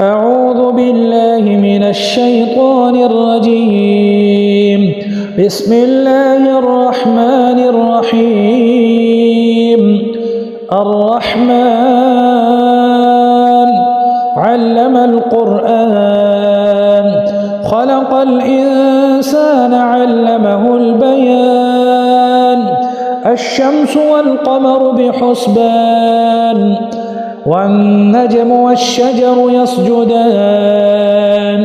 أعوذ بالله من الشيطان الرجيم. بسم الله الرحمن الرحيم. الرحمن علم القرآن خلق الإنسان علمه البيان. الشمس والقمر بحسبان والنجم والشجر يسجدان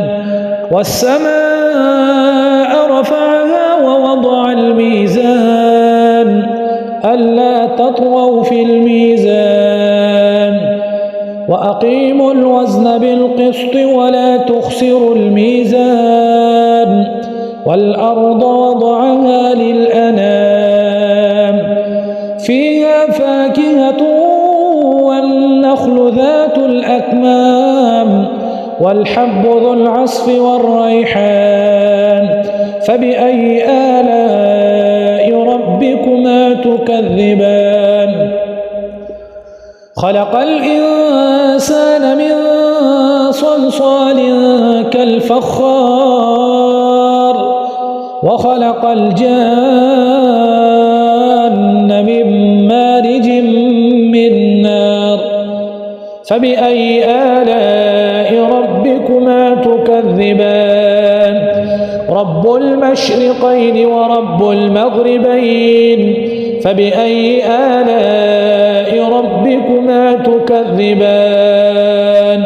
والسماء رفعها ووضع الميزان ألا تطغوا في الميزان وأقيموا الوزن بالقسط ولا تخسروا الميزان والأرض وضعها للأنام فيها فاكهة والنخل ذات الأكمام والحب ذو العصف والريحان فبأي آلاء ربكما تكذبان. خلق الإنسان من صلصال كالفخار وخلق الجان من مارج من نار فبأي آلاء ربكما تكذبان. رب المشرقين ورب المغربين فبأي آلاء ربكما تكذبان.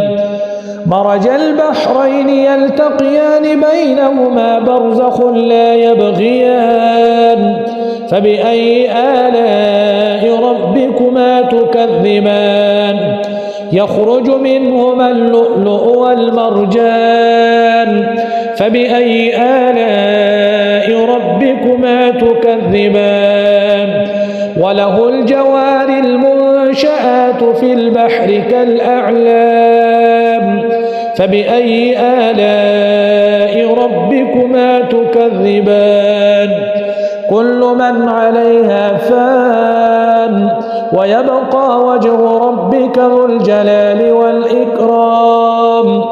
مرج البحرين يلتقيان بينهما برزخ لا يبغيان فبأي آلاء ربكما تكذبان. يخرج منهما اللؤلؤ والمرجان فبأي آلاء ربكما تكذبان. وله الجوار المنشآت في البحر كالأعلام فبأي آلاء ربكما تكذبان. كل من عليها فان ويبقى وجه ربك ذو الجلال والإكرام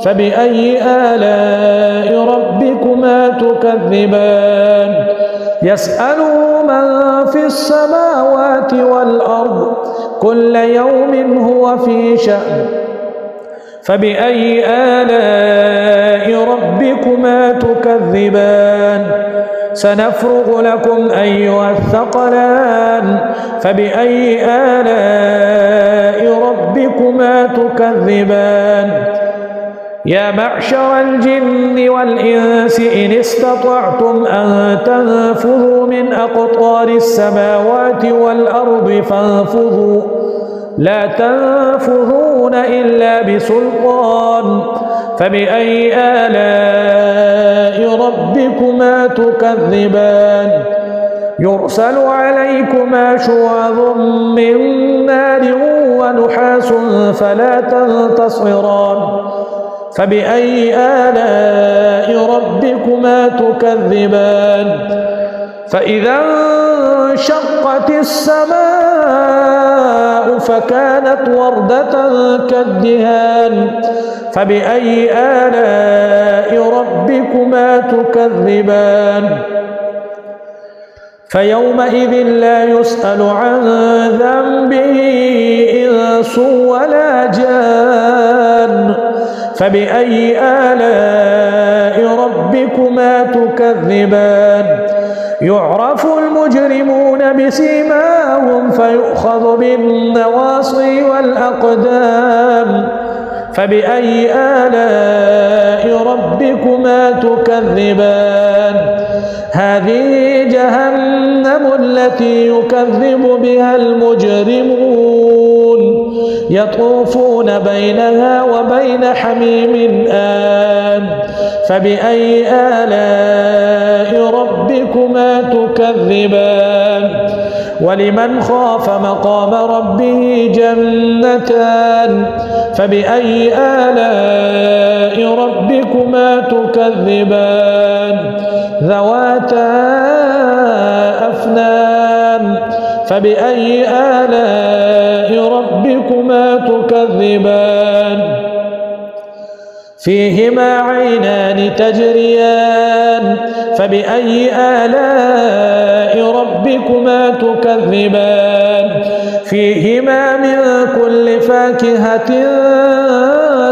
فبأي آلاء ربكما تكذبان. يسأله من في السماوات والأرض كل يوم هو في شأن فبأي آلاء ربكما تكذبان. سنفرغ لكم أيها الثقلان فبأي آلاء ربكما تكذبان. يا معشر الجن والإنس إن استطعتم أن تنفذوا من أقطار السماوات والأرض فانفذوا لا تنفذون إلا بسلطان فبأي آلاء ربكما تكذبان. يرسل عليكما شواظ من نار ونحاس فلا تنتصران فبأي آلاء ربكما تكذبان. فإذا انشقت السماء فكانت وردة كالدهان فبأي آلاء ربكما تكذبان. فيومئذ لا يسأل عن ذنبه إنس ولا جان فبأي آلاء ربكما تكذبان. يعرف المجرمون بسيماهم فيؤخذ بالنواصي والأقدام فبأي آلاء ربكما تكذبان. هذه جهنم التي يكذب بها المجرمون يطوفون بينها وبين حميم آن فبأي آلاء ربكما تكذبان. ولمن خاف مقام ربه جنتان فبأي آلاء ربكما تكذبان. ذواتا أفنان فبأي آلاء ربكما تكذبان فيهما عينان تجريان فبأي آلاء ربكما تكذبان فيهما من كل فاكهة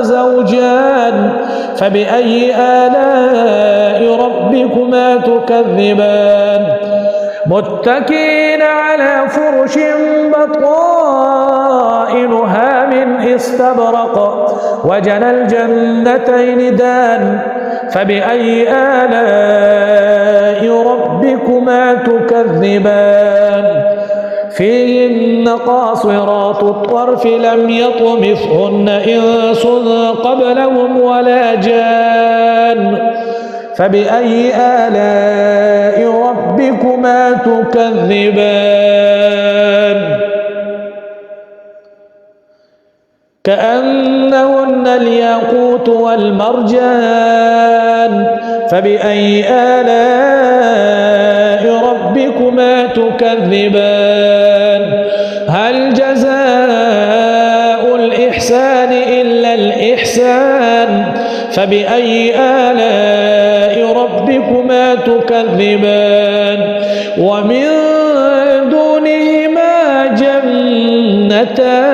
زوجان فبأي آلاء ربكما تكذبان متكئين على فرش بطائنها من استبرق وجنى الجنتين دان فبأي آلاء ربكما تكذبان فيهن قاصرات الطرف لم يطمثهن إنس قبلهم ولا جان فبأي آلاء ربكما تكذبان كأنهن الياقوت والمرجان فبأي آلاء ربكما تكذبان هل جزاء الإحسان إلا الإحسان فبأي آلاء ربكما تكذبان ومن دونهما جنتان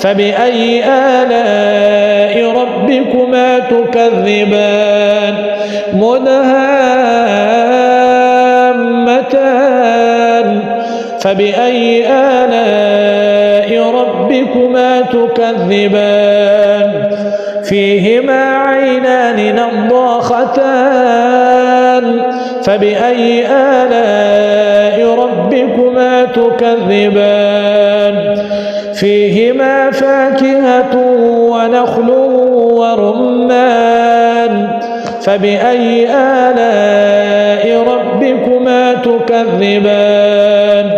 فبأي آلاء ربكما تكذبان مدهامتان فبأي آلاء ربكما تكذبان فيهما عينان نضاختان فبأي آلاء ربكما تكذبان فيهما فاكهة ونخل ورمان فبأي آلاء ربكما تكذبان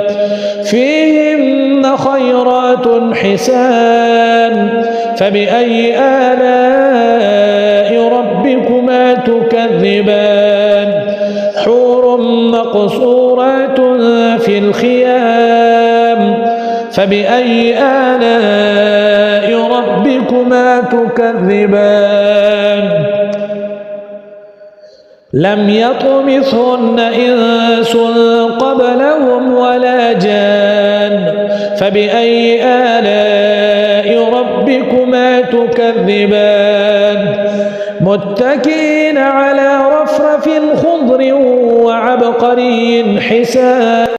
فيهن خيرات حسان فبأي آلاء ربكما تكذبان حور مقصورات في الخيام فبأي آلاء ربكما تكذبان لم يطمثهن إنس قبلهم ولا جان فبأي آلاء ربكما تكذبان متكئين على رفرف خضر وعبقري حسان